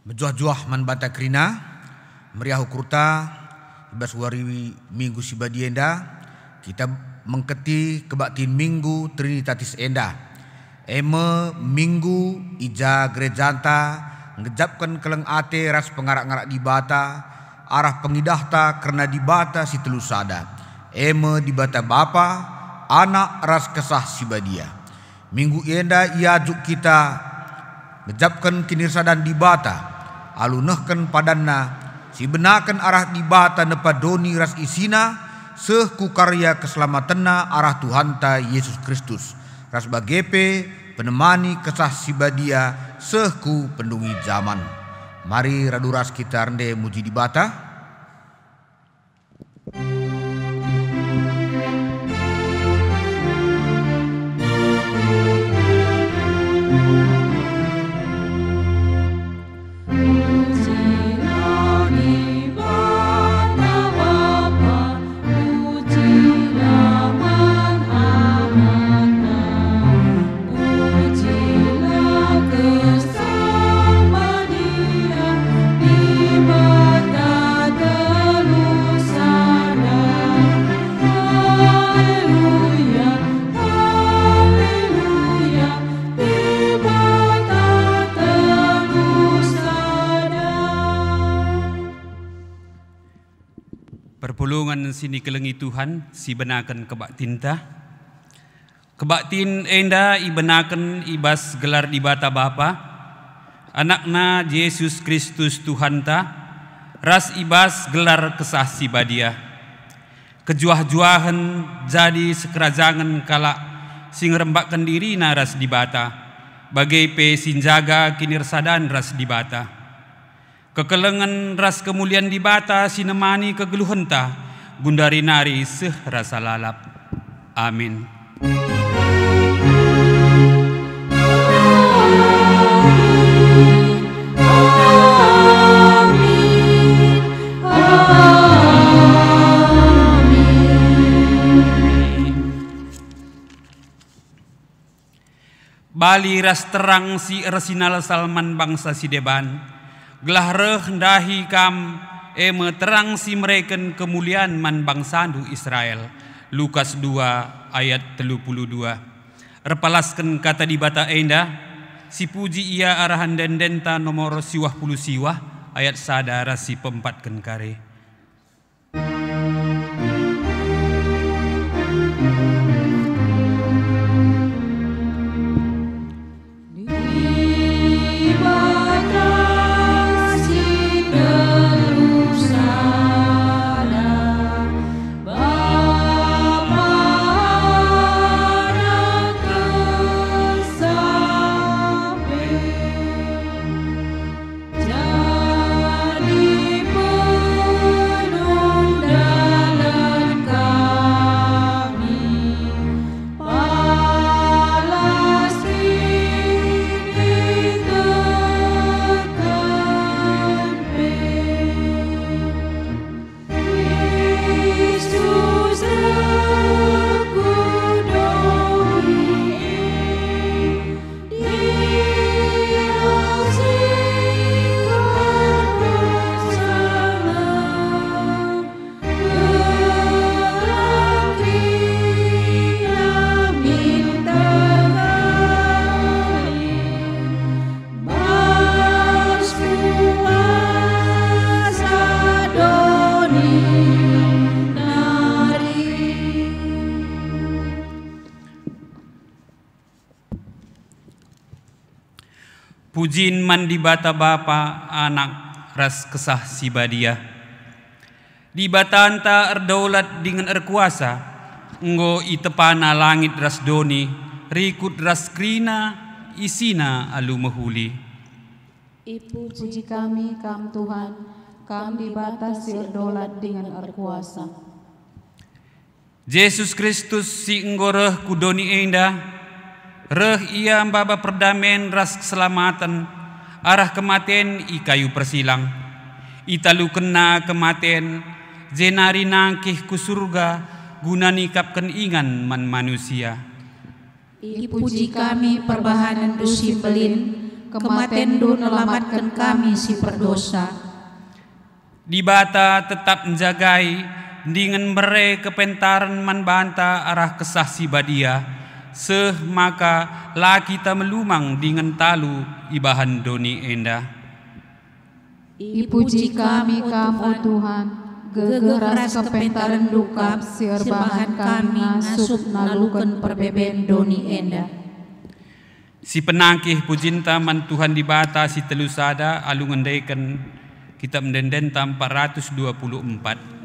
Mejuah-juah man bata krina meriah kurta bebas wari minggu sibadi enda kita mengketi kebatin minggu Trinitatis enda eme minggu ija gerejanta ngejapkan keleng ate ras pengarak-ngarak di bata arah pengidahta karena di bata si telusada eme di bata bapa anak ras kesah sibadia minggu enda iajuk kita ngejapkan kinirsadan di bata alunehken padanna si benakan arah di bata nepadoni ras isina sehku karya keselamatanna arah Tuhanta Yesus Kristus ras bagepe penemani kesah sibadia sehku pendungi zaman. Mari raduras kita rende muji di bata. Perpulungan sini kelengi Tuhan si benakan kebak tinta kebaktin enda ibenakan ibas gelar di bata bapa anakna Yesus Kristus Tuhanta ras ibas gelar kesah si badia kejuah-juahan jadi sekerajangan kalak sing rembakkan diri naras di bata bagai pe sinjaga kinirsadan ras di bata kekelengan ras kemuliaan di bata sinemani kegeluhenta gundari nari seh rasa lalap. Amin. Bali ras terang si Ersinal Salman bangsa si Deban gelah reh dahi kam eme terang si mereken kemuliaan man bangsandu Israel. Lukas 2 ayat 32. Repalaskan kata di bata enda si puji ia arahan dendenta nomor siwah puluh siwah ayat sadara si pempatkan kare. Pujin man di bata bapa anak ras kesah si badia di bata anta erdaulat dengan erkuasa enggo itepana langit ras doni rikut ras krina isina alu mahuli. Puji kami kam Tuhan kam di bata si erdaulat dengan erkuasa. Yesus Kristus si enggo reh kudoni enda reh ia mbaba perdamaian ras keselamatan arah kematian i kayu persilang italu kena kematian jenari nangkih ku surga guna nikapkan ingan man manusia. Puji kami perbahanan dusi belin kematen du nelamatkan kami si perdosa. Di bata tetap menjagai dengan bere kepentaran man banta arah kesah si badia, seh maka la kita melumang dengan talu ibahan doni enda. Ipuji kami kamu Tuhan, gegeras kepentaran dukap sirbahan kami ngasup nalukan perbeben doni enda. Si penangkih pujinta man Tuhan di bata si telusada alu ngendaikan kitab mendendenta 424.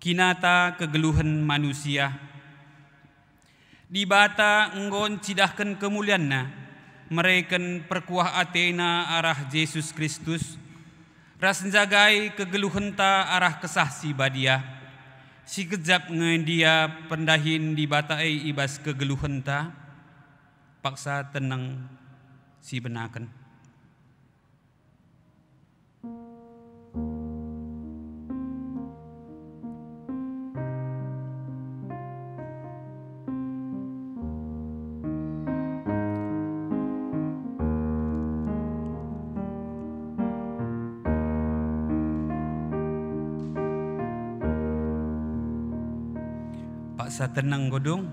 Kinata kegeluhan manusia di bata enggon cidahkan kemulianna mereken perkuah Athena arah Yesus Kristus ras jagai kegeluhan ta arah kesah si badia si kejap ngendia pendahin di bata ibas kegeluhan ta paksa tenang si benaken. Paksa tenang godong,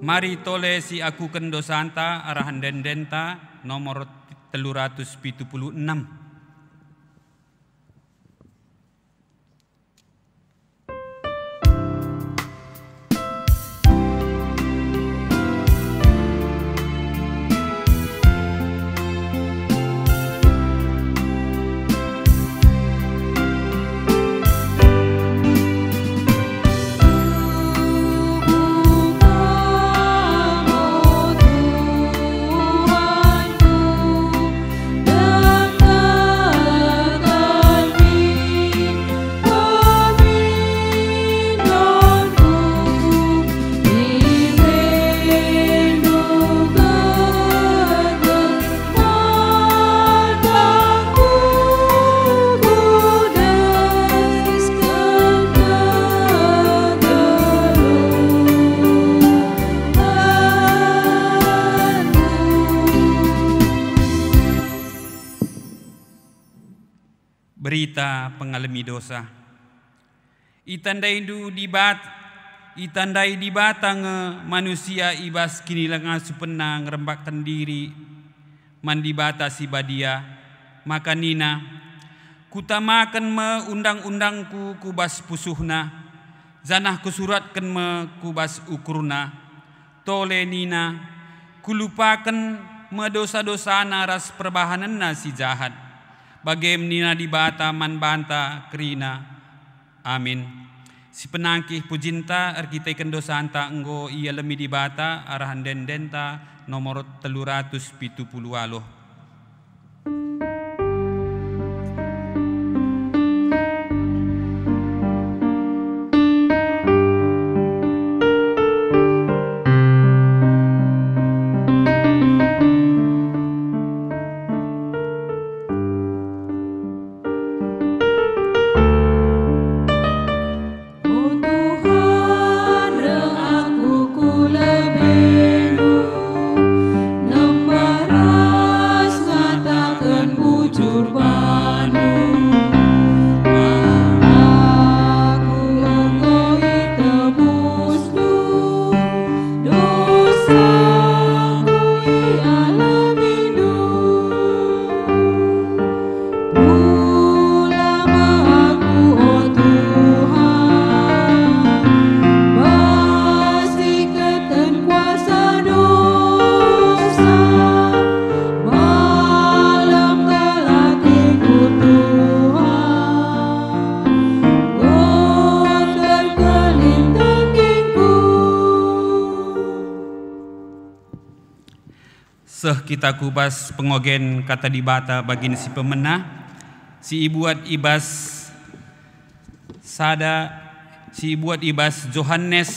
mari tole si aku kendosanta arahan dendenta nomor 376. Berita pengalami dosa. Itandai di batang manusia ibas kini lengan supena ngerembakkan diri mandi bata si badia maka nina kutamakan me undang-undangku kubas pusuhna zanah kusuratkan me kubas ukurna tole nina kulupakan me dosa-dosa naras perbahanan si jahat bagem nina di bata man banta kerina amin. Si penangkih pujinta arkiteken dosanta enggo ia lemi di bata arahan dendenta nomor 370. Nembara Seh kita kubas pengogen kata dibata bagin si pemenah, si ibuat ibas sada, si ibuat ibas Johannes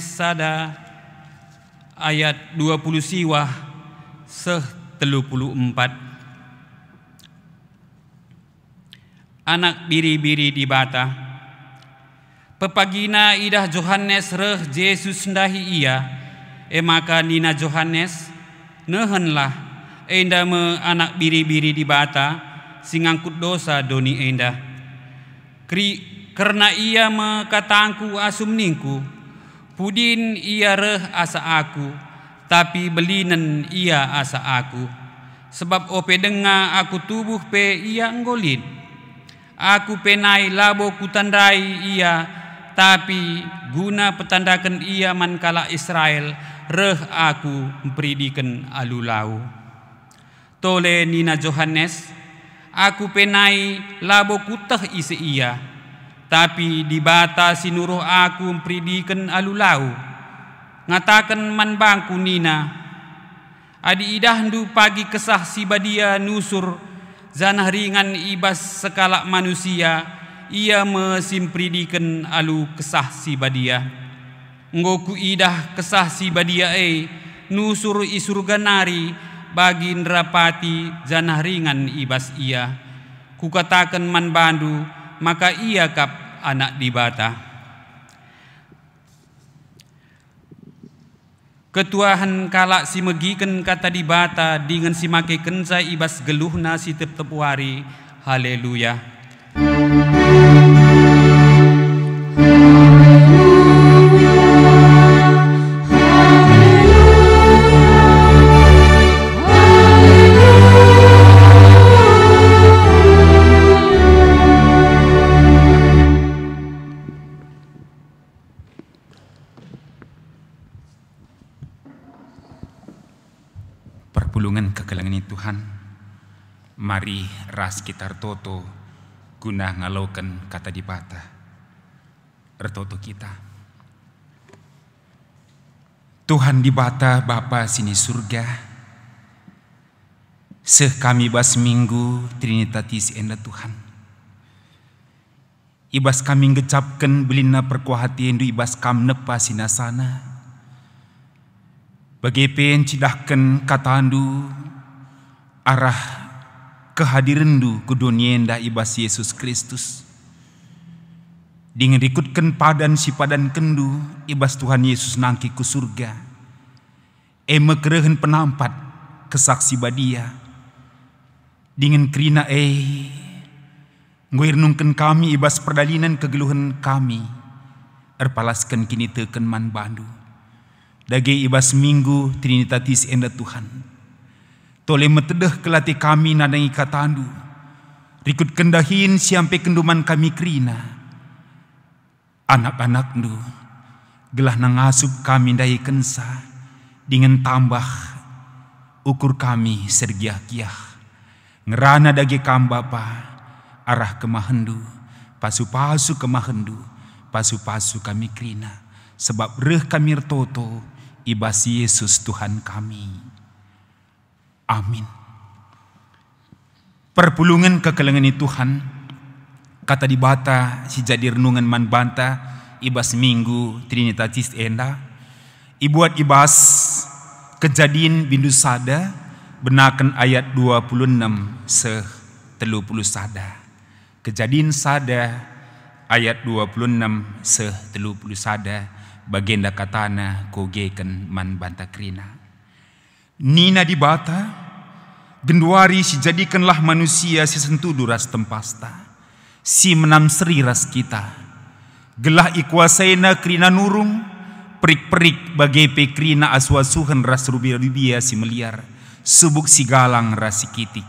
sada ayat 20 siwah seh 34. Anak biri-biri di bata, pepagina idah Johannes reh Yesus ndahi ia, maka nina Johannes nehenlah enda me anak biri-biri di bata singangkut dosa doni enda. Karena ia me katangku asum ningku, pudin ia reh asa aku, tapi belinen ia asa aku. Sebab ope denga aku tubuh pe ia enggolin. Aku penai labo kutandai ia, tapi guna petandakan ia mankala Israel, reh aku memperidikan alulau. Tole nina Johannes, aku penai labo kutah isi ia, tapi dibata sinuruh aku memperidikan alulau. Ngatakan man bangku nina, adi idahdu pagi kesah si badia nusur, zanah ringan ibas sekala manusia, ia mesimpridikan alu kesah si badia. Ngoku idah kesah si badia nusur isurga nari bagi ndrapati zanah ringan ibas ia. Kukatakan man bandu, maka ia kap anak dibata. Ketuahan kalak si megiken kata dibata dengan si make kenza ibas geluhna si tep-tep wari. Haleluya. Perpulungan kekelangan Tuhan, mari ras kita toto guna ngaloken kata dibata ertoto kita. Tuhan dibata Bapa sini surga, seh kami bas minggu Trinitatis enda Tuhan. Ibas kami ngecapkan belina perkuahati endu ibas kam nepa sinasana. Bagi pen cidahkan katandu arah kehadirandu ke dunia enda ibas Yesus Kristus. Dengan ikutkan padan si padan kendu ibas Tuhan Yesus nangki ku surga. Kerehen penampat kesaksi badia. Dengan kerina nguirnungkan kami ibas perdalinan kegeluhan kami. Erpalaskan kini teken man bandu. Dagi ibas minggu Trinitatis enda Tuhan. Tole metedeh kelati kami nadangi katandu. Rikut kendahin siampe kenduman kami kerina. Anak-anaknu gelah nangasup kami dai kensa. Dengan tambah ukur kami sergiah-giah. Ngerana dagi kam Bapa arah kemahendu. Pasu-pasu kemahendu. Pasu-pasu kami kerina. Sebab reh kami ertoto ibas Yesus Tuhan kami. Amin. Perpulungan kekelangan Tuhan, kata dibata si jadi renungan man banta ibas minggu Trinitatis enda. Ibuat ibas kejadian bindu sada benakan ayat 26 seh 30 sada. Kejadian sada ayat 26 seh 30 sada. Bagenda katana kogeken man banta krina. Nina dibata genduari si jadikanlah manusia si sentudu ras tempasta. Si menam seri ras kita. Gelah ikuasaina krina nurung. Perik-perik bagai pekrina aswasuhan ras rubia-rubia si meliar. Subuk si galang ras si kitik.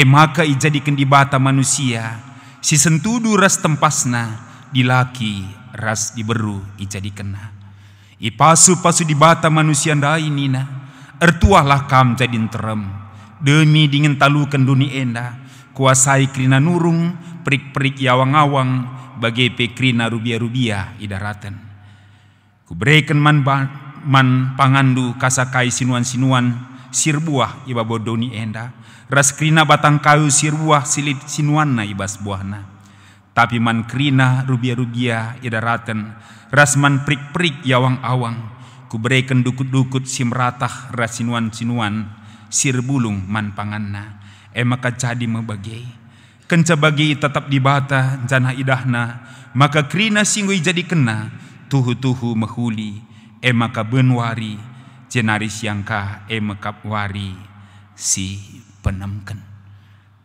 Maka ijadikan dibata manusia. Si sentudu ras tempasna dilaki ras diberu ijadikena. Ipasu-pasu dibata manusia ndai nina. Ertuahlah kam jadin terem. Demi dingin talukan duni enda. Kuasai krina nurung. Perik-perik yawang-awang. Bagai pekrina rubia-rubia idaratan. Kuberikan man pangandu kasakai sinuan-sinuan sirbuah iba bodoni enda. Ras krina batang kayu sirbuah silit sinuanna ibas buahna. Tapi man krina rubia-rubia idaraten. Ras man prik-prik yawang awang. Kuberikan dukut-dukut simratah ras sinuan-sinuan sirbulung man panganna. Maka jadi mebagai. Kenca bagi tetap dibata jana idahna. Maka krina singgui jadi kena. Tuhu-tuhu mehuli. Maka benwari. Jenari siangka mekap wari. Si penemken.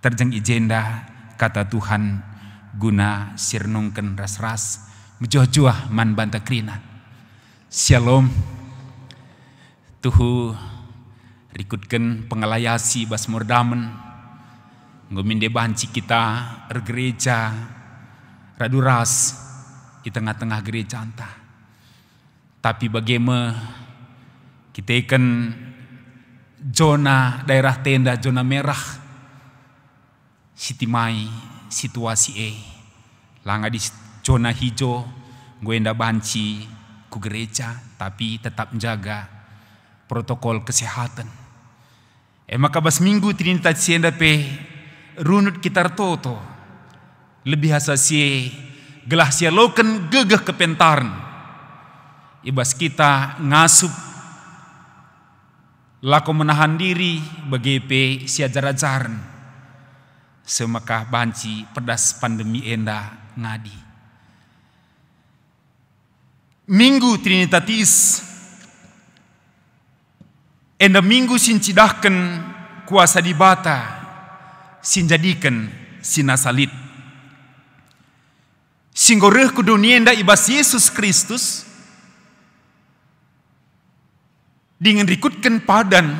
Terjeng ijenda kata Tuhan. Guna sirnungken ras-ras. Mejuah-juah man banta krina. Shalom. Tuhu rikutken pengelayasi bas mordamen. Ngominde banci kita gereja raduras di tengah-tengah gereja anta. Tapi bagaimana kita ikan zona daerah tenda, zona merah sitimai situasi langa di zona hijau gue nda banci ku gereja tapi tetap menjaga protokol kesehatan. Maka bas minggu Trinitas sienda pe runut kitar toto lebih hasasie gelah sialoken gegeh kepentaran ibas kita ngasup lako menahan diri bagi pe siajar-ajaran semakah banci pedas pandemi enda ngadi. Minggu Trinitatis enda minggu sincidahken kuasa dibata sinjadikan sinasalit. Singgoreh ku dunia nda ibas Yesus Kristus. Dengan rikutkan padan.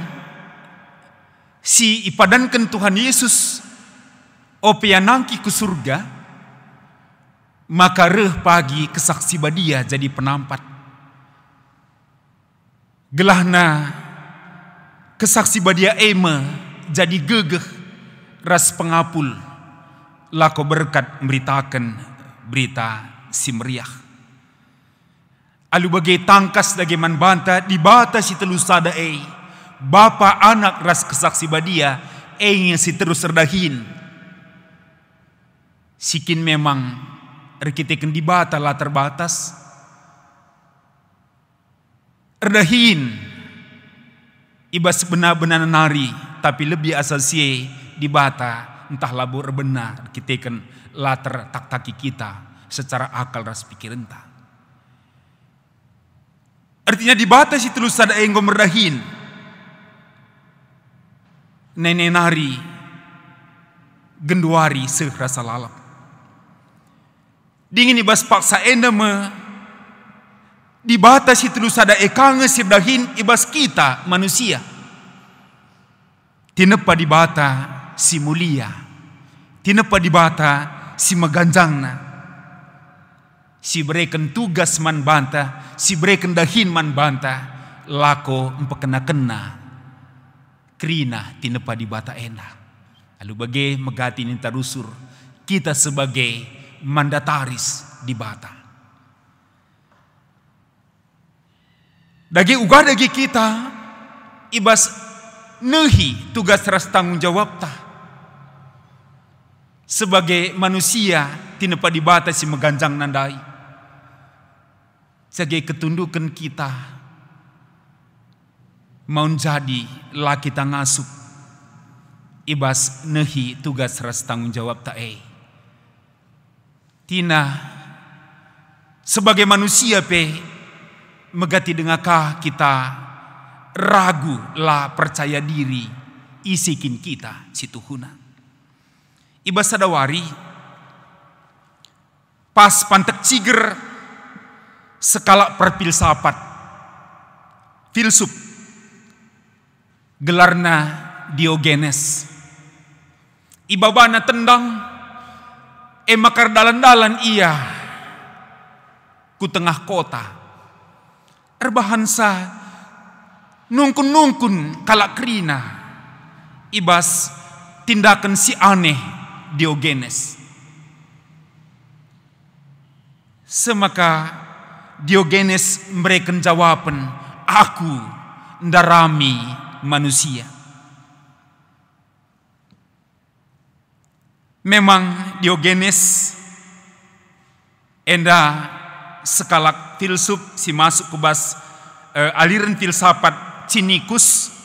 Si ipadankan Tuhan Yesus. Opianangki ku surga. Maka reh pagi kesaksi badia jadi penampat. Gelahna kesaksi badia ema jadi gegeh. Ras pengapul lako berkat memberitakan berita si meriah. Alu bagai tangkas dagi man banta dibata si telusada bapa anak ras kesaksi badia yang si terus redahin. Sikin memang rekitekan dibata lah terbatas. Redahin ibas benar-benar nari tapi lebih asasi dibata entah labur benar kita kan latar tak-taki kita secara akal ras pikir entah. Artinya dibata si telus ada yang gomerdahin nenek nari genduari serasa lalap. Dingin ibas paksa enda me dibata si telus ada ekange sirdahin ibas kita manusia. Tinepa dibata si mulia. Tinepa dibata si meganjangna. Si berikan tugas man banta. Si berikan dahin man banta. Lako empekena-kena. Krina tinepa dibata ena. Lalu bagai megati ninta rusur. Kita sebagai mandataris dibata. Dagi uga dagi kita. Ibas nehi tugas ras tanggung jawab ta. Sebagai manusia tinepa dibata si meganjang nandai. Sebagai ketundukan kita mau jadi lah kita ngasup. Ibas nehi tugas ras tanggung jawab ta Tina sebagai manusia pe megati dengakah kita ragu lah percaya diri isikin kita si Tuhuna. Ibas sadawari pas pantek ciger sekala perfilsafat filsuf gelarna Diogenes. Ibabana tendang makar dalan-dalan ia ku tengah kota erbahansa nungkun-nungkun kalak krina ibas tindakan si aneh Diogenes. Semaka Diogenes mereka jawaban, aku ndarami manusia. Memang Diogenes enda sekalak filsuf si masuk ke aliran filsafat cinikus,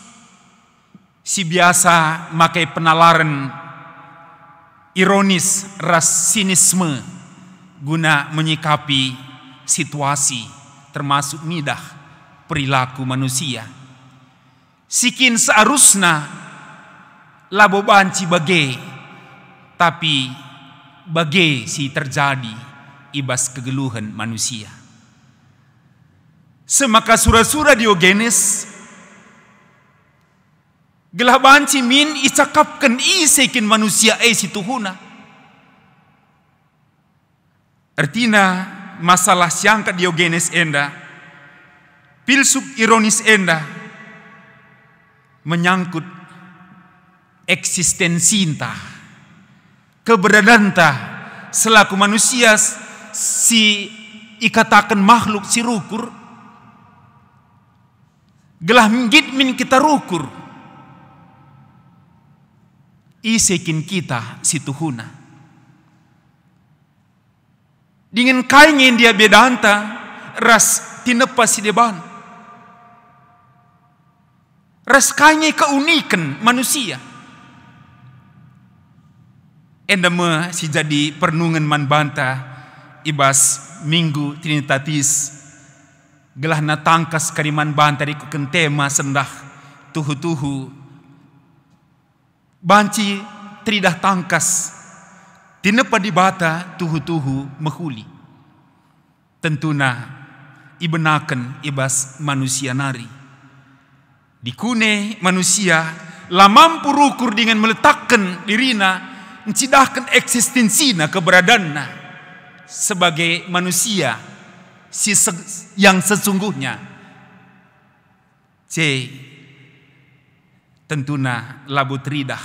si biasa makai penalaran ironis ras sinisme guna menyikapi situasi termasuk nidah perilaku manusia. Sikin seharusnya labo banci bagai, tapi bagai si terjadi ibas kegeluhan manusia. Semaka sura-sura Diogenes gelah banci min icakapkan isekin manusia situhuna. Artinya masalah siangkat Diogenes enda, filsuf ironis enda menyangkut eksistensinta, keberadaan selaku manusia si ikatakan makhluk si rukur, gelah minggit min kita rukur, isekin kita si tuhuna. Dengan kaingin dia bedanta ras tinepa si deban, ras kaingin keunikan manusia. Endama si jadi pernungan man banta ibas minggu trinitatis gelah na tangkas kariman banta di kentema sendah tuhu-tuhu banci tridah tangkas tinepa di bata tuhu-tuhu mehuli. Tentuna ibenaken ibas manusia nari. Dikune manusia la mampu rukur dengan meletakkan dirina, mencidahkan eksistensinya, keberadaannya sebagai manusia yang sesungguhnya. Tentuna labu tridah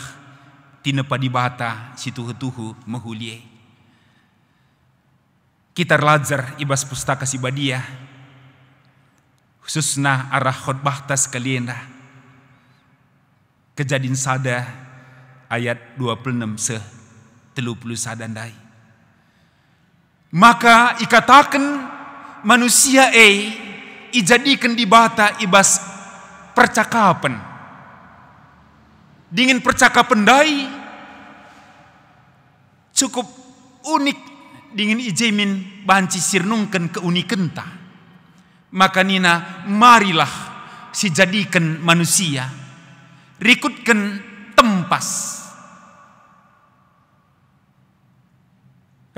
tinepa di bata si tuhu-tuhu mehulie. Kita belajar ibas pustaka si Badia, khususnya arah khotbah tas kalian dah. Kejadian sada ayat 26 30 sadandai. Maka ikatakan manusia ijadikan di bata ibas percakapan. Dengan percakapan dai cukup unik dengan ijemin banci sirnungkan keunikan ta. Maka nina marilah si jadikan manusia rikutkan tempas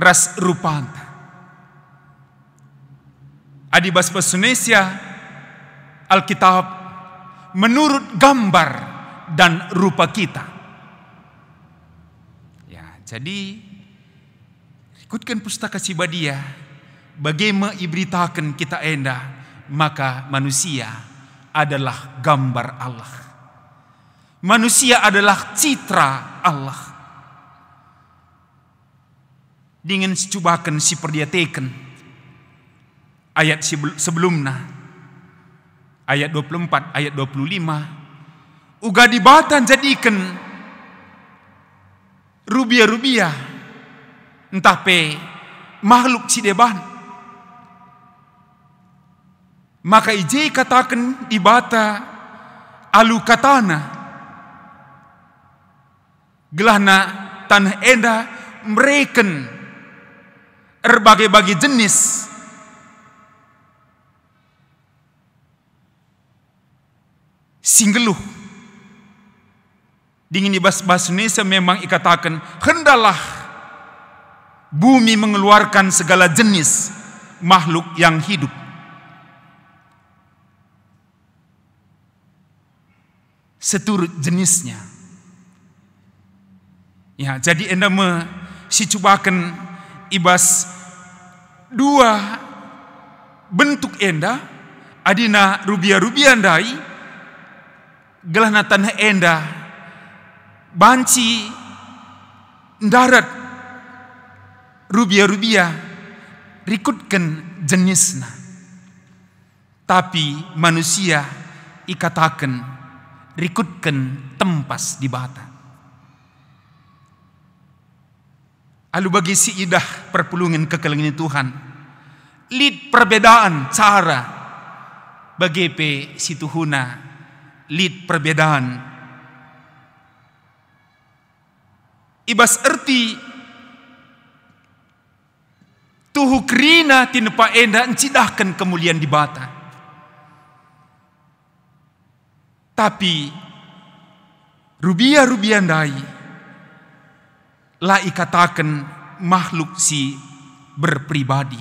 ras rupanta. Adibas bahasa Indonesia Alkitab menurut gambar dan rupa kita. Ya, jadi ikutkan pustaka si Badia, bagaimana iberitakan kita enda, maka manusia adalah gambar Allah. Manusia adalah citra Allah. Dengan cobakan si perdiatekan ayat sebelumnya, ayat 24, ayat 25, uga dibatan jadikan rubia-rubia entah pe makhluk si deban. Maka ije katakan dibata alu katana gelahna tanah enda mereken berbagai-bagai jenis singgeluh. Dingin di bahasa Indonesia memang ikatakan hendalah bumi mengeluarkan segala jenis makhluk yang hidup. Seturut jenisnya. Ya, jadi enda si cubakan ibas dua bentuk enda adina rubia-rubia andai gelahna tanah enda banci darat rubia-rubia rikutkan jenisna. Tapi manusia ikatakan rikutkan tempas di bata. Alu bagi si idah perpulungan kekelengin Tuhan, lid perbedaan cara bagi pe si Tuhuna, lid perbedaan ibas erti tuhu krina tinepa enda encidahkan kemuliaan di bata. Tapi rubia dai lah ikatakan makhluk si berpribadi.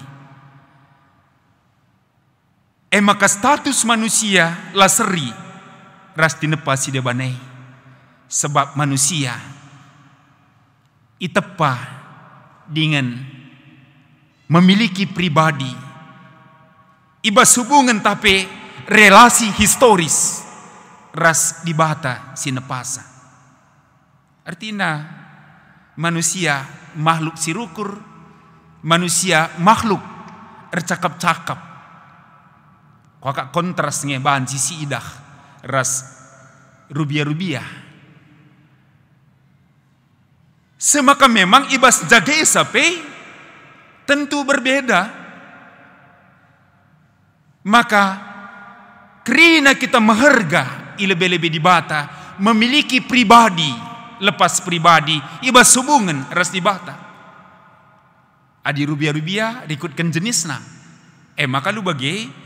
Maka status manusia lah seri ras tinepa si debanei. Sebab manusia itepa dengan memiliki pribadi. Ibas hubungan tapi relasi historis ras di bata sinepasa. Artinya manusia makhluk sirukur, manusia makhluk ercakap-cakap. Kakak kontras ngeban sisi idah ras rubia. Semaka memang ibas jaga sape tentu berbeda. Maka kerana kita mengharga lebih-lebih di bata, memiliki pribadi, lepas pribadi, ibas hubungan ras di bata. Adi rubia rikutkan jenisna. Maka lu bagi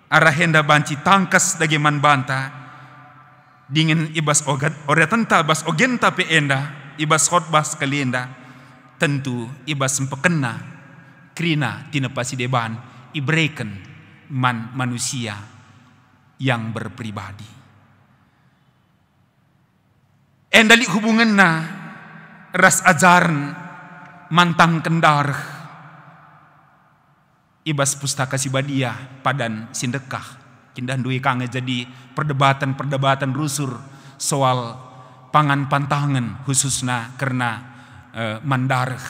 arah henda banci tangkas dagi man banta dengan ibas oretanta bas ogenta pe enda, ibas khotbas kalienda, tentu ibas sempekena krina tinepasi deban ibreken man manusia yang berpribadi. Endali hubungan na ras ajaran mantang kendar ibas pustaka sibadia padan sindekah kindan dui kange jadi perdebatan rusur soal pangan pantangan khususna karena mandareh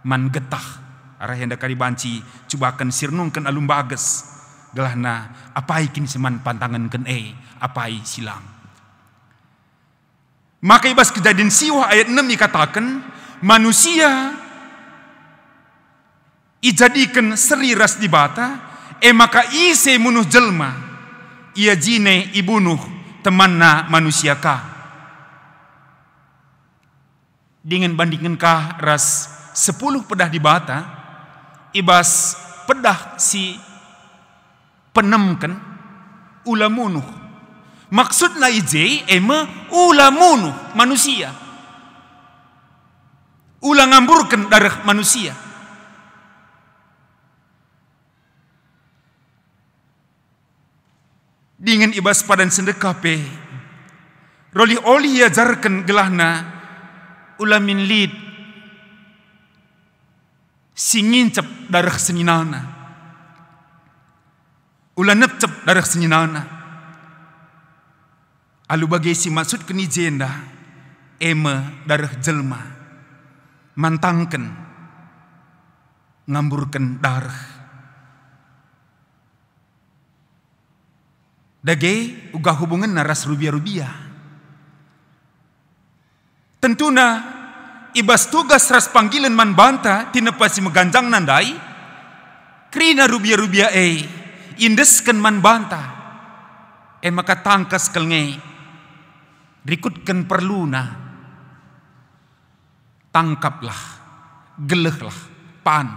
man getah arah hendak karibanci cubakan sirnungkan alum bages gelahna apai kin seman pantangan ken apai silang. Maka ibas kejadian siwa ayat 6 dikatakan manusia ijadikan seri ras di bata maka ise munuh jelma ia jine ibunuh temanna manusia ka. Dengan bandingkan kah ras 10 pedah di bata ibas pedah si penemkan ulamunuh. Maksudna ije ulamunuh manusia. Ulang ngamburkan darah manusia. Dengan ibas padan sedekah pe roli oli ajarkan gelahna ulamin lid singincep darah seninana. Ulan nepcep darah seninana. Alu bagai si maksud keni jenda darah jelma mantangkan ngamburkan darah dage uga hubungan naras rubia tentuna ibas tugas ras panggilan man banta tinepasi meganjang nandai krina rubia indeskan man banta maka tangkas kelnge rikutkan perluna tangkaplah gelehlah pan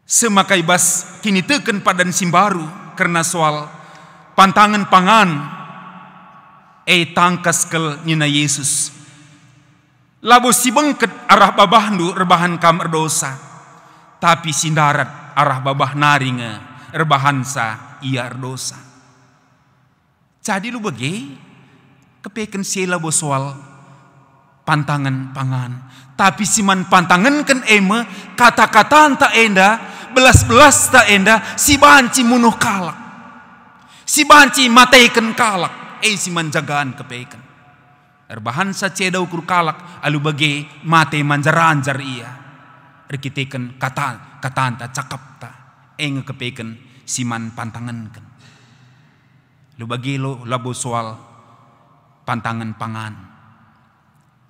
semakai bas kini teken padan simbaru karena soal pantangan pangan tangkas kel nina Yesus labo si bengket arah babahnu rebahan kam erdosa tapi sindarat arah babah naringa erbahansa ia erdosa. Jadi lu bagi kepeken sila bo soal pantangan pangan. Tapi siman pantangan kan kata-kata anta enda belas-belas ta enda si banci munuh kalak. Si banci mateikan kalak. Siman jagaan kepeken. Erbahan sa ceda ukur kalak alu bagi mate manjar-anjar ia. Erkiteken kata katanta cakap ta ngekepeken siman pantangan kan. Lu bagi lo labo soal pantangan pangan.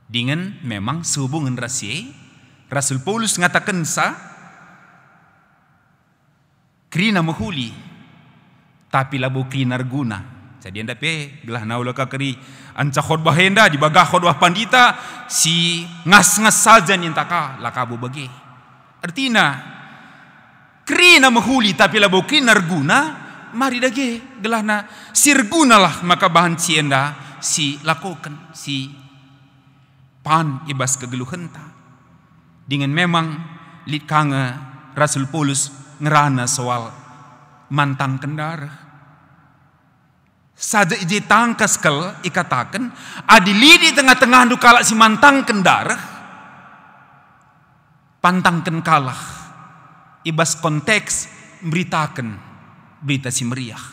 Dengan memang sehubungan Rasul Paulus ngatakan krina mahuli tapi labo krina guna. Jadi anda gelah naula kakari anca khotbah henda di bagah khotbah pandita si ngas-ngas saja nintaka lakabu bagi. Artinya krina mahuli tapi labo krina guna mari dage gelahna sirguna lah maka bahan cienda si lakukan si pan ibas kegeluhenta. Dengan memang lit kanga Rasul Paulus ngerana soal mantang kendara. Saja ije tangkas kel ikatakan adili di tengah-tengah dukala si mantang kendara pantangkan kalah ibas konteks beritakan berita si meriah.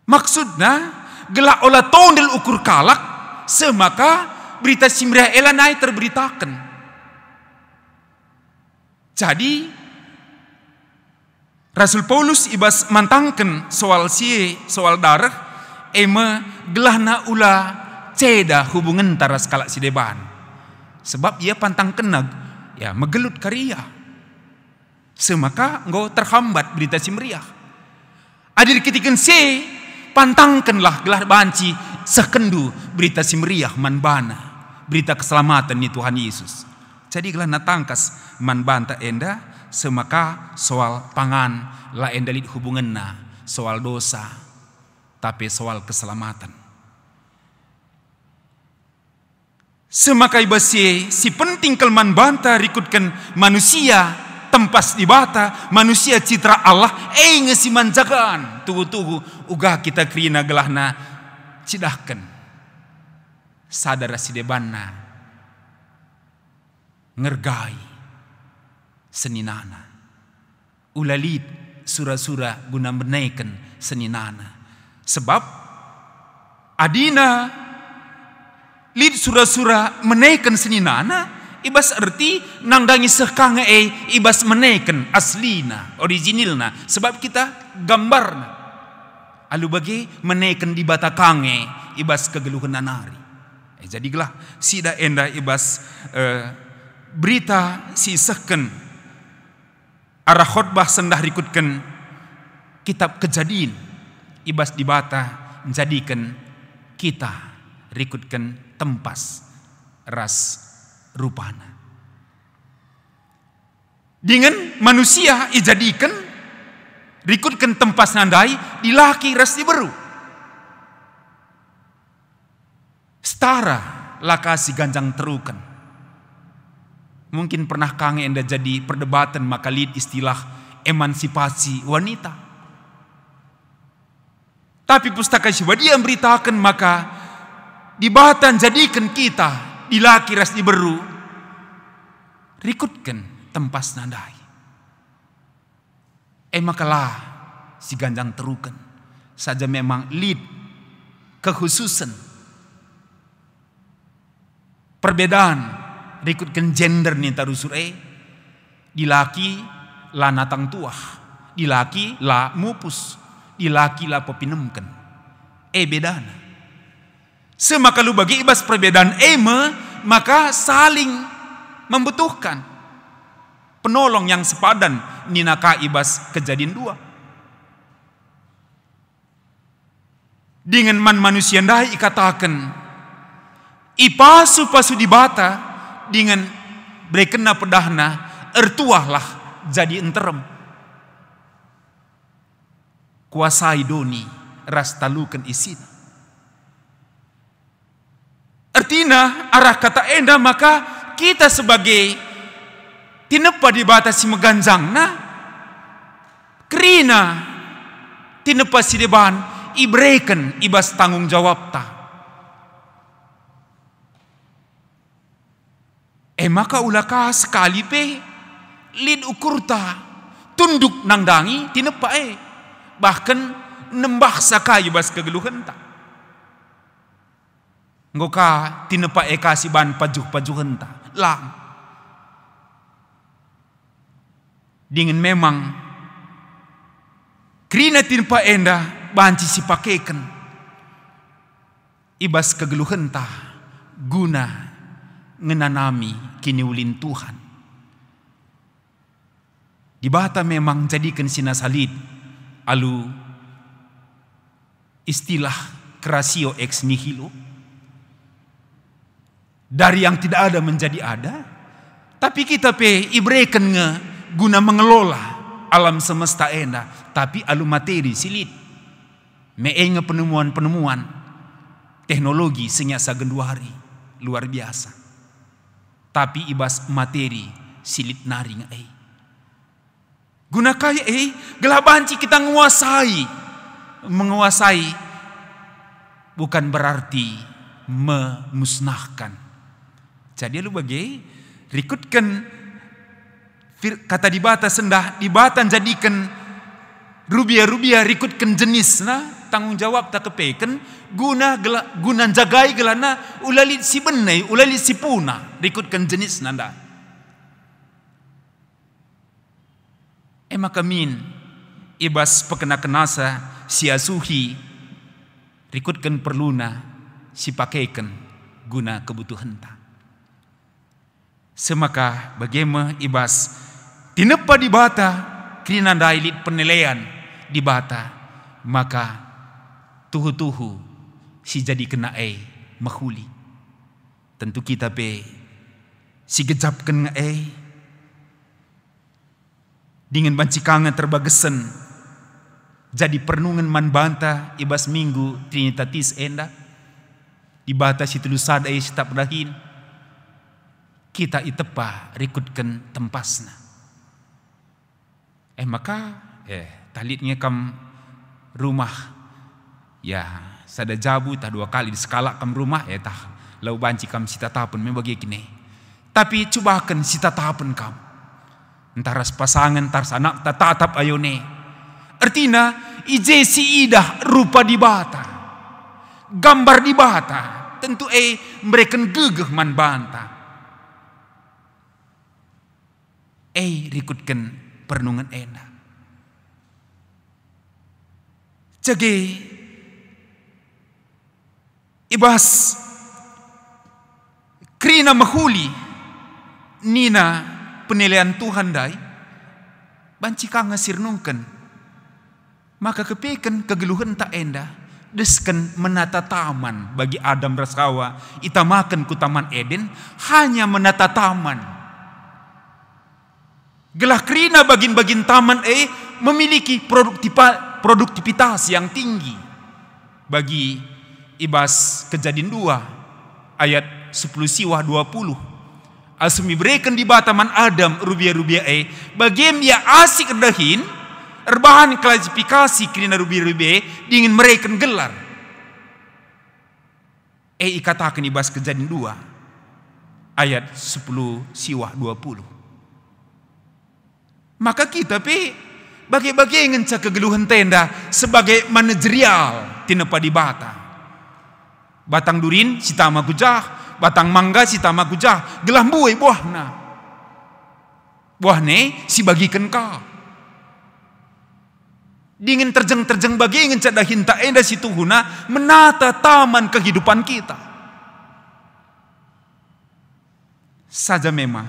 Maksudnya gelak olah tondel ukur kalak semaka berita si meriah elanai terberitakan. Jadi Rasul Paulus ibas mantangkan soal darah gelahna ula ceda hubungan taras kalak si deban. Sebab ia pantang kenag ya megelut karya. Semaka engkau terhambat berita si meriah. Adir ketikan pantangkanlah gelar banci sekendu berita si meriah manbana. Berita keselamatan ni Tuhan Yesus. Jadi gelah natangkas manbanta enda semaka soal pangan la endalit hubunganna soal dosa tapi soal keselamatan. Semaka ibasi si penting kelman banta rikutkan manusia tempas di bata manusia citra Allah ngesi manjagaan tugu-tugu uga kita krina gelahna cidahkan sadar si debanna ngergai seninana ulalit sura-sura guna menaikkan seninana sebab adina lid sura-sura menaikkan seninana ibas arti nangdangi sekanga ibas menaikkan aslina originalna sebab kita gambarna alu bagi menaikkan di bata kange ibas kegeluhan nanari jadilah sida enda ibas berita si seken arah khotbah sendah rikutkan kitab Kejadian ibas dibata menjadikan kita rikutkan tempas ras rupana. Dengan manusia ijadikan rikutkan tempas nandai dilaki ras diberu. Setara lakasi ganjang terukan. Mungkin pernah kange enda jadi perdebatan makalid istilah emansipasi wanita. Tapi pustaka Sibadia memberitakan maka dibatan jadikan kita dilaki ras diberu rikutkan tempas nandai. Makalah si ganjang terukan saja memang lid kekhususan perbedaan rikutkan gender nih tarusur dilaki la natang tuah dilaki la mupus dilaki la pepinemken bedana semaka lu bagi ibas perbedaan maka saling membutuhkan penolong yang sepadan ninaka ibas Kejadian 2 dengan manusia ndai ikatakan pasu dibata dengan berkena pedahna ertuahlah jadi enterem kuasai doni ras talukan isin artinya arah kata enda maka kita sebagai tinepa dibatasi meganjangna krina tinepa si deban ibreken ibas tanggung jawab ta maka ulaka sekali lid ukurta tunduk nangdangi tinepa bahkan nembah sakai bas kegeluhan ta ngoka tinepa kasih ban pajuh-pajuhan ta lang Dengan memang krina tinpa enda banci si pakaikan ibas kegeluhan ta guna ngenanami kini ulin Tuhan. Di bata memang jadikan sina salid alu istilah creatio ex nihilo, dari yang tidak ada menjadi ada. Tapi kita ibreken nge guna mengelola alam semesta enda, tapi alu materi silit meenga penemuan-penemuan teknologi senya sagenduari luar biasa. Tapi ibas materi silit naring guna kaya gelabanci kita menguasai bukan berarti memusnahkan. Jadi lu bagai rikutkan kata di bata sendah di batan jadikan rubia rikutkan jenis tanggung jawab tak kepeken guna jagai gelana ulali si benai ulali si puna rikutkan jenis nanda. Maka min ibas pekena kenasa si asuhi rikutkan perluna si pakaikan guna kebutuhan ta. Semaka bagaimana ibas tinepa di bata krina dailit penilaian di bata, maka tuhu si jadi kena mahuli. Tentu kita si gejapkan dengan bancikangan terbagesen jadi pernungan man banta ibas minggu Trinitatis enda di bata si tulusada sitap dahin kita itepa rikutkan tempasna. Maka talitnya kam rumah ya sada jabu tah 2 kali di skala kam rumah tah lau banci kam sita tapun membagi kini. Tapi cobakan sita tapun kam entaras pasangan tar anak tatap ayone. Artina ije si idah rupa di bata, gambar di bata, tentu mereka gegeh man banta. Rikutkan pernungan enak. Jage ibas krina mahuli nina penilaian Tuhan dai banci kanga sirnungkan maka kepeken kegeluhan tak enda desken menata taman bagi Adam Rasawa itamakan ku taman Eden hanya menata taman gelah krina bagin-bagin taman memiliki produktivitas yang tinggi bagi ibas Kejadian 2 ayat 10 siwah 20 asumi berikan di bataman Adam rubia bagian dia asik dahin erbahan klasifikasi krina rubia dingin mereka gelar ikatakan ibas Kejadian 2 ayat 10 siwah 20. Maka kita bagi-bagi ngencak kegeluhan tenda sebagai manajerial tinepa di bata batang durin sitama gujah batang mangga si tama gujah gelah buai buahne si bagikan kau dingin terjeng bagi ingin cadahin tak enda si tuhuna menata taman kehidupan kita saja. Memang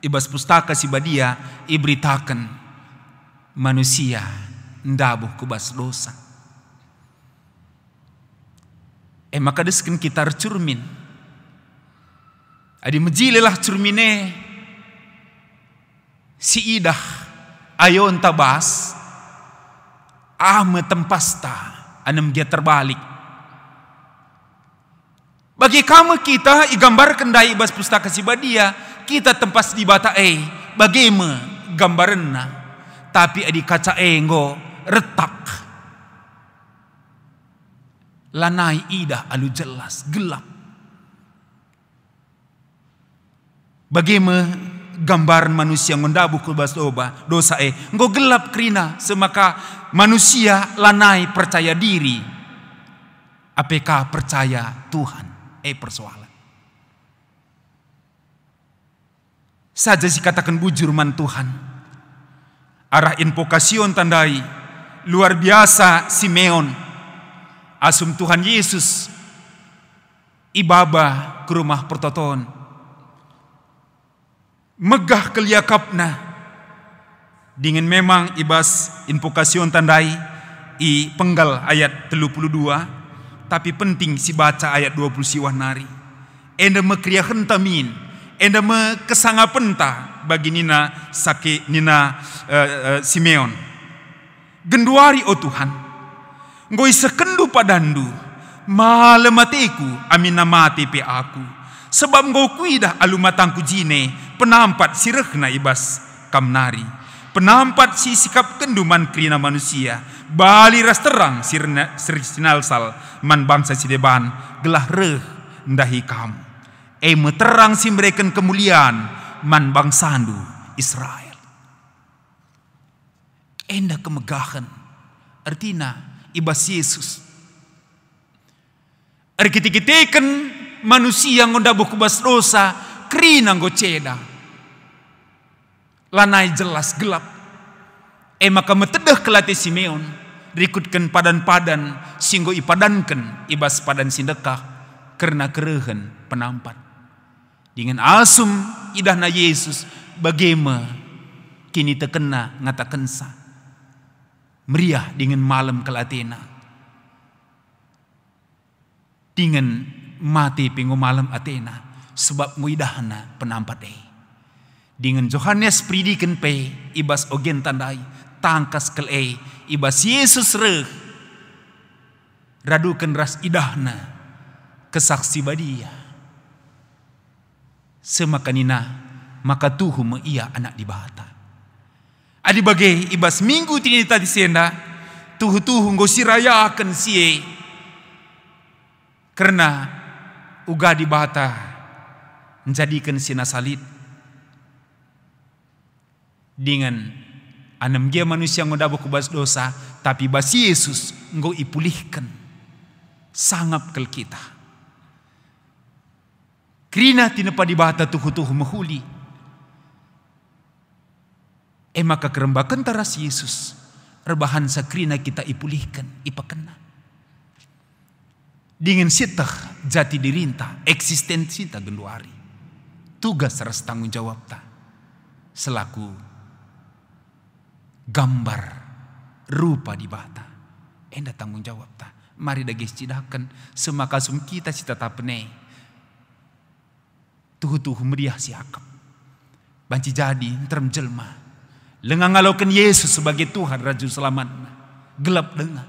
ibas pustaka si badia iberitakan manusia ndabuh kubas dosa maka desken kita cermin adi mejilelah cermine si idah ayo entabas metempasta anem dia terbalik bagi kamu kita igambarkan dai ibas pustaka si badia kita tempas di bata bagaimana gambarenna tapi adi kaca enggo retak lanai idah alu jelas gelap. Bagaimana gambaran manusia ngondabu kubas dosa enggo gelap krina semaka manusia lanai percaya diri apk percaya Tuhan persoalan saja si katakan bujur man Tuhan arah invokasion tandai luar biasa Simeon asum Tuhan Yesus ibaba ke rumah pertoton megah keliakapna dengan memang ibas invokasion tandai i penggal ayat 32 tapi penting si baca ayat 20 siwah nari enda mekriya hentamin enda me kesangapenta bagi nina sake nina Simeon genduari o Tuhan ngoi sekendu padandu malematiku amina mati pe aku sebab ngau kuidah alumatangku jine penampat sirehna ibas kamnari penampat si sikap kenduman krina manusia bali ras terang sinalsal man bangsa sideban gelah reh ndahi kamu meterang si mereken kemuliaan man bangsandu Israel enda kemegahan artina ibas Yesus arkiteken manusia ngondabuh kubas dosa krina ngoceda lanai jelas gelap maka metedeh kelate Simeon rikutkan padan-padan singgo ipadankan ibas padan sindekah karena kerehen penampat dengan asum idahna Yesus bagaimana kini terkena ngatakensa meriah dengan malam kelatena dengan mati pingu malam Athena sebab muidahna penampat dengan Yohanes pridiken pe ibas ogen tandai tangkas kel ibas Yesus reh radukan ras idahna kesaksi badia semakanina maka tuhu me ia anak di bahata adi bagai ibas minggu Trinitatis Enda tuhu ngosirayakan sie karena uga di bahata menjadikan sina salit dengan anam dia manusia ngodabu kubas dosa tapi bas Yesus nggo ipulihkan sangap kel kita krina tinepa di bahata tuhu mahuli maka kerembakan taras Yesus rebahan sakrina kita ipulihkan ipakena dengan sitah jati dirinta eksistensi ta genduari tugas ras tanggung jawab ta selaku gambar rupa di bata enda tanggung jawab ta mari dagis cidakan semakasum kita si tetap ne tuhu meriah siakap banci jadi terem jelma lengang ngalaukan Yesus sebagai Tuhan Raja Selamat gelap dengar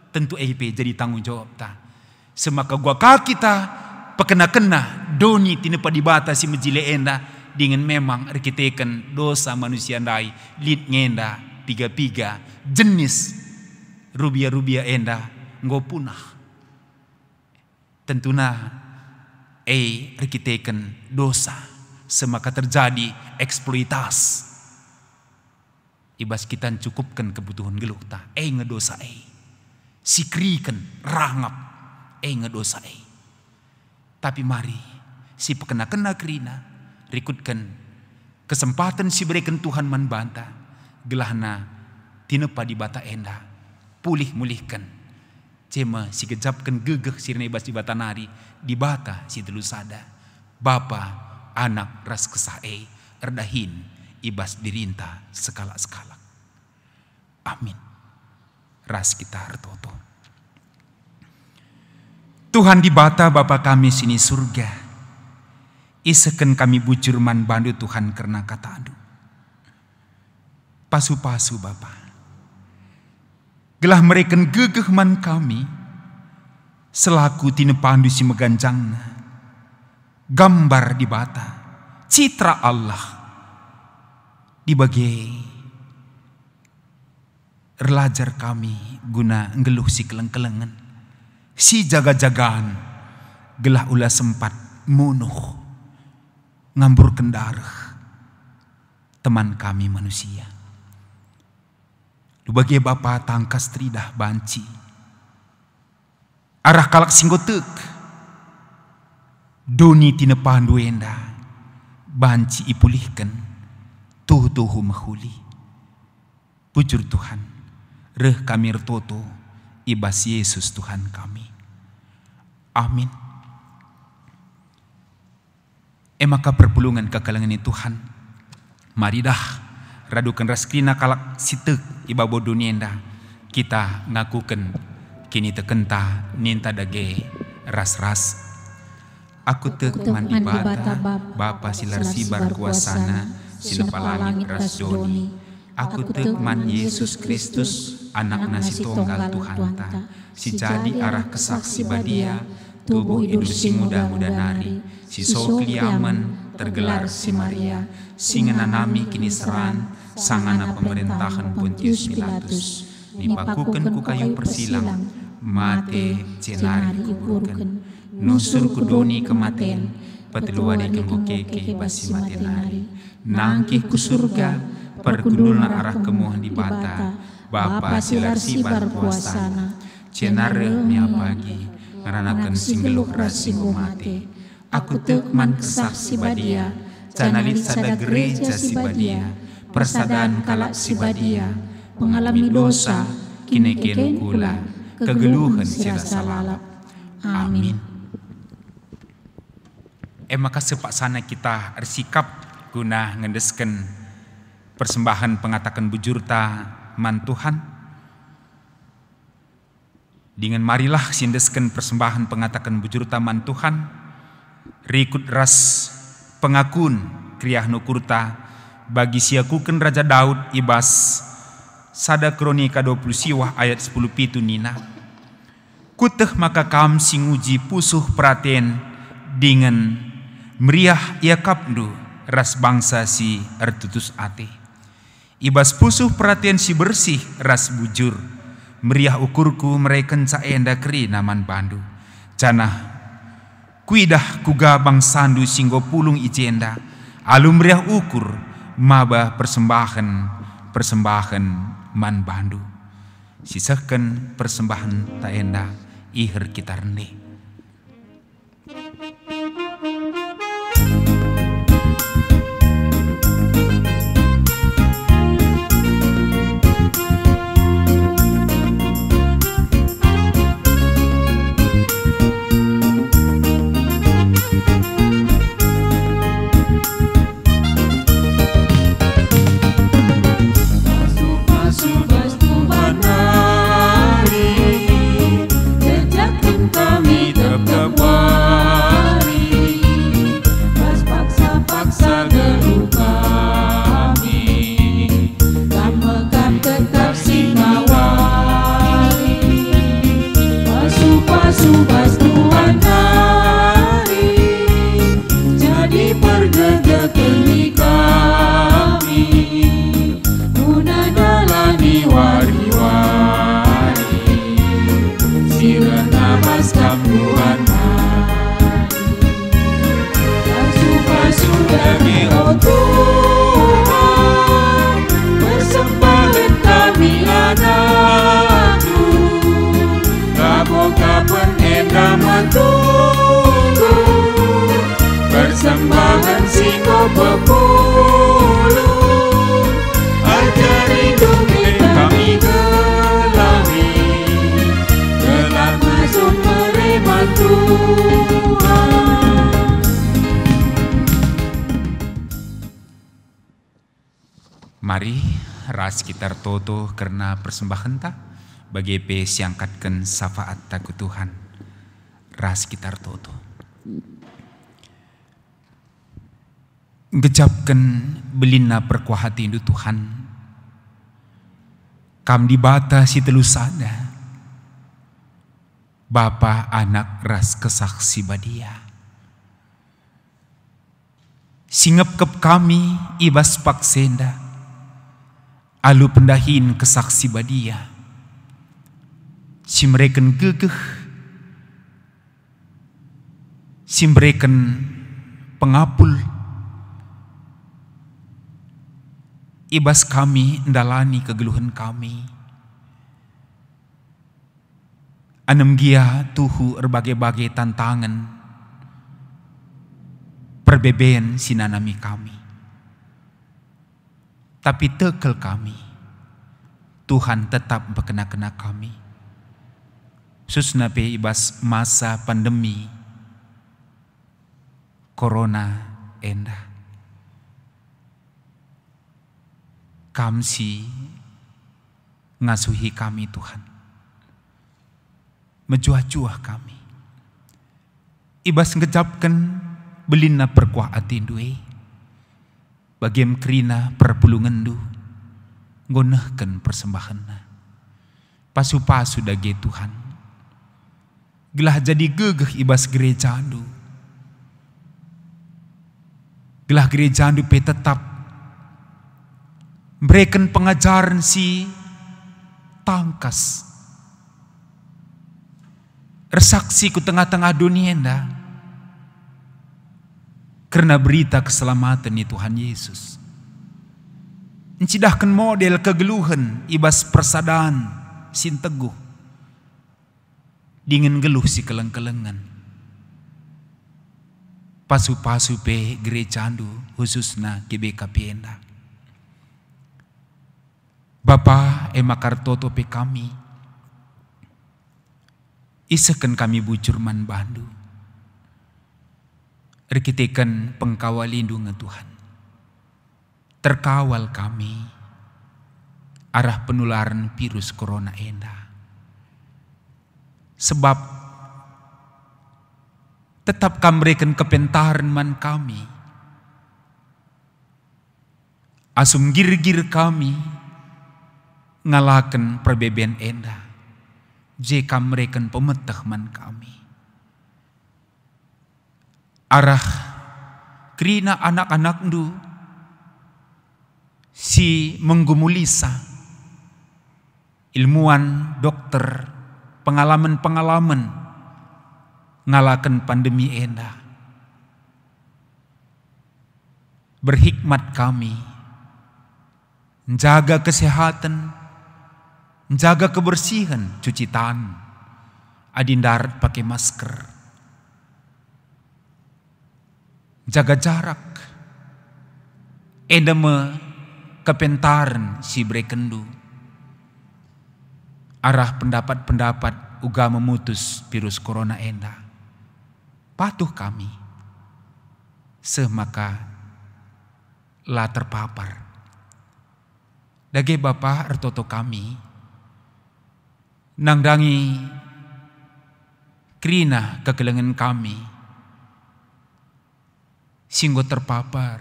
tentu jadi tanggung jawab ta semaka gua kita pekena-kena doni tinepa dibata si mejile enda dengan memang arkiteken dosa manusia ndai lid ngenda piga-piga jenis rubia enda nggo punah tentuna arkiteken dosa semaka terjadi eksploitas ibas kita cukupkan kebutuhan geluk ta ngedosa sikriken rangap ngedosa tapi mari si pekena-kena krina rikutkan kesempatan si berikan Tuhan manbanta gelahna tinepa di bata enda pulih mulihkan cema si gejapkan gegeh sirna ibas di bata nari di bata si telusada Bapa anak ras kesah erdahin ibas dirinta sekala-sekala amin ras kita hartoto Tuhan di bata Bapa kami sini surga iseken kami bujur man bandu Tuhan karena kata adu pasu-pasu Bapa gelah mereken gegeh man kami selaku tinepandu si meganjangna gambar di bata citra Allah dibagai erlajar kami guna ngeluh si keleng-kelengan si jaga-jagaan gelah ulah sempat munuh ngambur kendarah teman kami manusia lubagai Bapa tangkas tridah banci arah kalak singgotek doni tinepan duenda banci ipulihkan tuhu mahuli Bujur Tuhan, reh kami retoto ibas Yesus Tuhan kami. Amin. Maka perpulungan kekalangan Tuhan, mari dah radukan raskrina kalak sitek iba bodo nienda, kita ngakukan kini tekenta ninta dage ras-ras. Aku tek mandi bata, Bapa silar sibar kuasana, sinepalangit ras doni. Aku tek man Yesus Kristus, anak nasi tunggal Tuhan ta, si jadi arah kesaksi badia, tubuh idul si muda-muda nari, si sokliaman tergelar si Maria, singenanami kini seran, sangana pemerintahan Pontius Pilatus, nipakukan ku kayu persilang, mate cenari kuburkan, nusur kudoni kematen, peteluari kembukeke basi matenari, nangkih ku surga, perkundulna arah kemuhan di bata, Bapa silar sibar kuasana, cenare mia pagi, ngaranakan singgeluh rasingu mate. Aku tekman kesaksi badia, canalit sada gereja si badia, persadaan kalak si badia, mengalami dosa, kineken kula, kegeluhan sira salalap. Amin. Maka sepak sana kita bersikap guna ngendesken persembahan pengatakan bujurta man Tuhan. Dengan marilah sindesken persembahan pengatakan bujurta man Tuhan. Rikut ras pengakun kriah nukurta bagi siakuken Raja Daud ibas sada kronika 20 siwah ayat 10 pitu nina. Kuteh maka kam singuji pusuh praten dengan meriah ia kapdu ras bangsa si ertutus ate. Ibas pusuh perhatian si bersih ras bujur, meriah ukurku mereken caenda keri naman bandu. Canah kuidah kuga bang sandu singgo pulung icenda, alum meriah ukur maba persembahan man bandu. Sisakan persembahan taenda ihir kita rende. Persembahan singgo bepulu, ajari dongeng kami gelawi, gelap masuk mereman Tuhan. Mari ras kita toto karena persembahan ta bagi pe siangkatkan syafaat takut Tuhan. Ras kita toto. Gejapkan belina perkuah hati indu Tuhan. Kam dibata si telusada. Bapa anak ras kesaksi badia. Singap kep kami ibas paksenda. Alu pendahin kesaksi badia. Simreken gegeh. Simreken pengapul. Ibas kami ndalani kegeluhan kami. Anem gia tuhu berbagai-bagai tantangan. Perbeben sinanami kami. Tapi tekel kami. Tuhan tetap berkena-kena kami. Susna pe ibas masa pandemi corona enda. Kamsi ngasuhi kami Tuhan. Menjuah-juah kami. Ibas ngejapkan belina perkuah atindue. Bagiem kerina perpulungan du. Ngonehkan persembahanna. Pasu-pasu dage Tuhan. Gelah jadi gegeh ibas gereja du. Gelah gereja du pe tetap berikan pengajaran si tangkas. Resaksi ku tengah-tengah dunia enda. Karena berita keselamatan ni Tuhan Yesus. Encidahkan model kegeluhan ibas persadaan sin teguh. Dingin geluh si keleng-kelengan. Pasu-pasu pe gereja andu khususna GBKP enda. Bapa emakar toto pe kami. Isakan kami bujur man bandu. Rekitekan pengkawal lindungan Tuhan. Terkawal kami arah penularan virus corona enda. Sebab tetap kami berikan kepentaran man kami. Asum gir-gir kami ngalakan perbeben enda. Jika mereka pemetah man kami. Arah kerina anak-anak du si menggumulisa ilmuwan dokter pengalaman-pengalaman ngalakan pandemi enda. Berhikmat kami menjaga kesehatan, menjaga kebersihan, cuci tangan, adindar pakai masker, jaga jarak, endeme kepentaran si brekendu, arah pendapat-pendapat uga memutus virus corona enda. Patuh kami, semaka lah terpapar. Dage Bapa ertoto kami, nangdangi krina kekelengan kami singgo terpapar,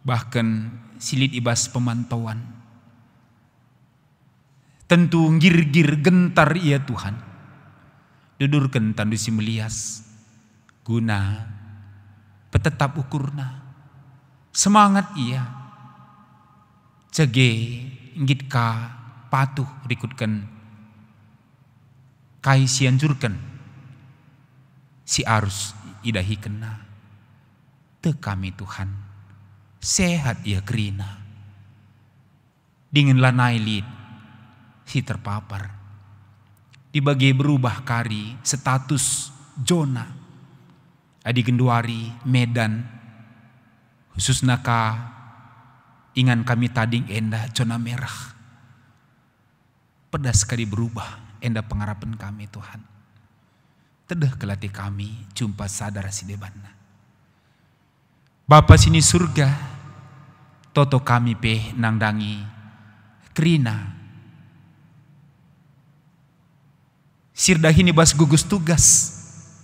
bahkan silit ibas pemantauan. Tentu gir-gir gentar ia Tuhan, dudurkan tandu si melias guna petetap ukurna semangat ia cege ngit ka patuh rikutkan kai sianjurkan si arus idahi kena te kami Tuhan sehat ia kerina dingin lanai lid si terpapar dibagi berubah kari status zona adi genduari Medan khususna ka ingan kami tading enda zona merah pedas kali berubah enda pengharapan kami Tuhan. Tedah kelati kami jumpa sadar si debanna. Bapa sini surga, toto kami pe nangdangi krina. Sirdahini bas gugus tugas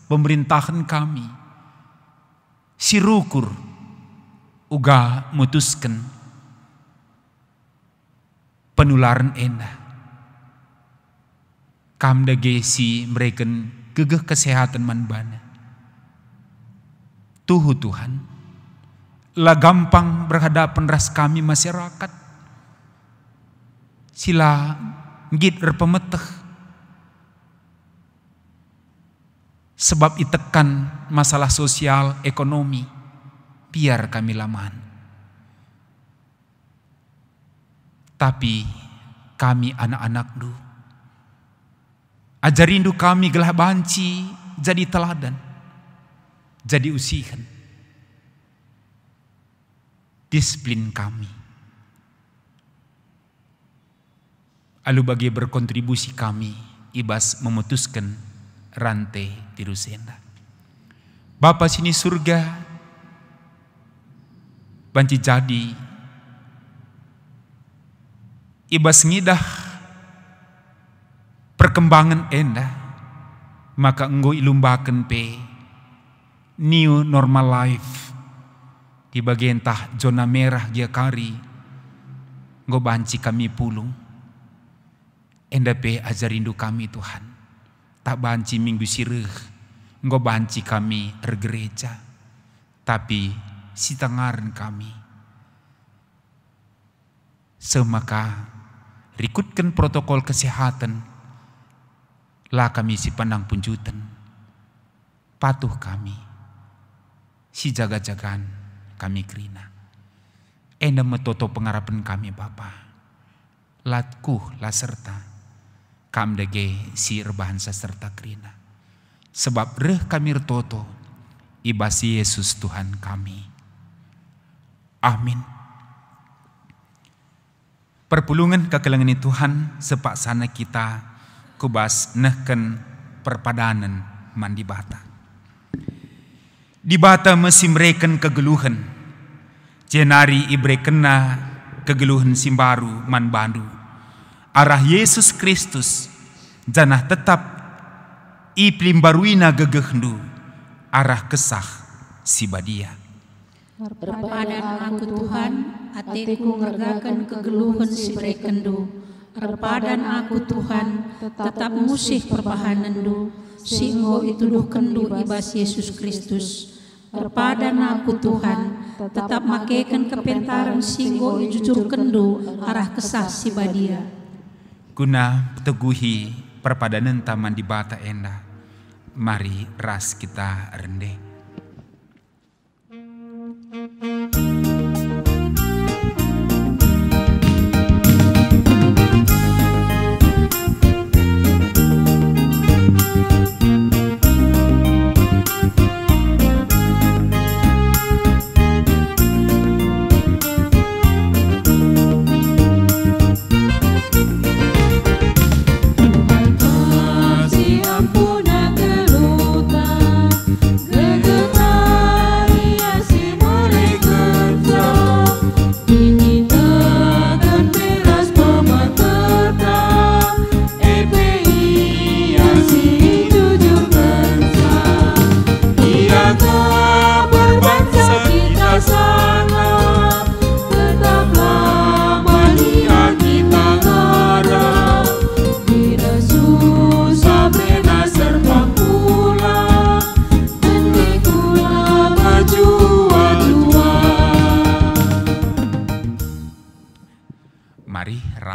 pemerintahan kami. Sirukur uga mutuskan penularan enda. Kam dage si mereken gegeh kesehatan manbana. Tuhu Tuhan, lah gampang berhadapan ras kami masyarakat. Sila ngit erpemeteh. Sebab itekan masalah sosial, ekonomi, biar kami laman. Tapi kami anak-anak du, ajarindu kami gelah banci jadi teladan, jadi usihan. Disiplin kami. Alu bagi berkontribusi kami ibas memutuskan rantai tirus enda. Bapa sini surga, banci jadi ibas ngidah perkembangan enda, maka enggo ilumbakan pe new normal life di bagian tah zona merah gia kari, enggo banci kami pulung. Enda pe ajarindu kami Tuhan, tak banci minggu sireh, enggo banci kami ergereja, tapi si tengaren kami. Semaka rikutkan protokol kesehatan, lah kami si pandang punjutan, patuh kami, si jaga-jagan kami kerina. Enda metoto pengarapan kami Bapa, latkuh la serta, kam dege si rebahan serta kerina. Sebab reh kami retoto, ibasi Yesus Tuhan kami. Amin. Perpulungan kekelengan Tuhan sepak sana kita kubas nehken perpadanan mandi bata. Di bata mesim reken kegeluhan, jenari ibre kena kegeluhan simbaru man bandu. Arah Yesus Kristus janah tetap iplim baruina gegehndu arah kesah si badia. Perpadan aku Tuhan, hatiku ngergakan kegeluhan si brekendu. Perpadan aku Tuhan, tetap musih perbahanandu, singgo ituduh kendu ibas Yesus Kristus. Perpadan aku Tuhan, tetap makekan kepentaran singgo jujur kendu arah kesah si badia. Guna teguhi perpadanan taman di bata enda, mari ras kita rendeh.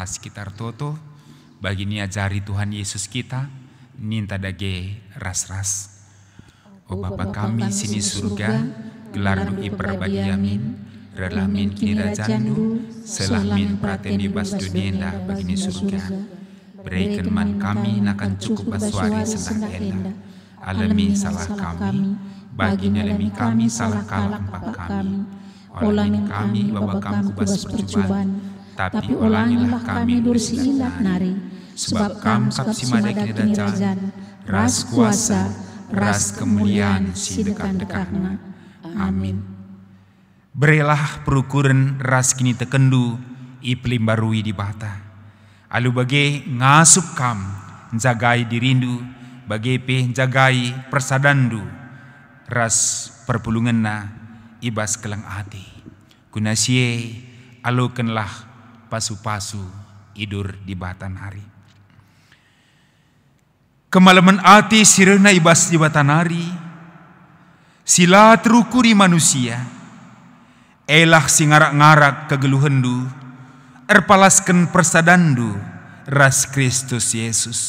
Sekitar toto bagi niajari Tuhan Yesus kita ninta dage ras-ras. O Bapa kami sini surga, gelar nu iperbagi amin, relamin kini rajandu, selamin praten di bas dunia bagi ni surga. Berikan man kami nakan cukup baswari senang enda, alami salah kami, bagi nyalami kami salah kalah empat kami, olamin kami baba kami bas percobaan. Tapi ulangilah kami dursi ilat nari, sebab kam kapsi mada kini rajan, ras kuasa, ras kemuliaan si dekat-dekatna. Amin. Berilah perukuran ras kini tekendu, iplim barui di bata. Alu bage ngasup kam, jagai dirindu, bage pe jagai persadandu, ras perpulunganna ibas kelang ati. Kunasie alukanlah pasu-pasu idur di batan hari. Kemalaman ati sirena ibas di batan hari, sila terukuri manusia, elah singarak-ngarak kegeluhendu, erpalaskan persadandu, ras Kristus Yesus.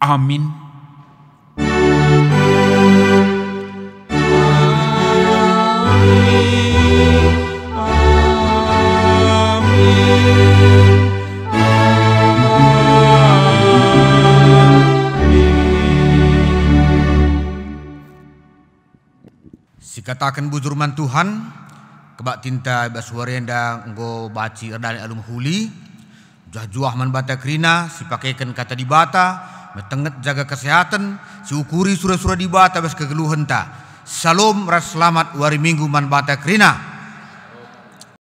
Amin. Sikatakan bujurman Tuhan, kebak tinta baswarenda nggo baci erdali alum huli, Juah man bata krina, si pakaikan kata di bata, metenget jaga kesehatan, si ukuri surah-surah di bata bes kegeluhan ta. Salam ras selamat wari minggu man bata krina.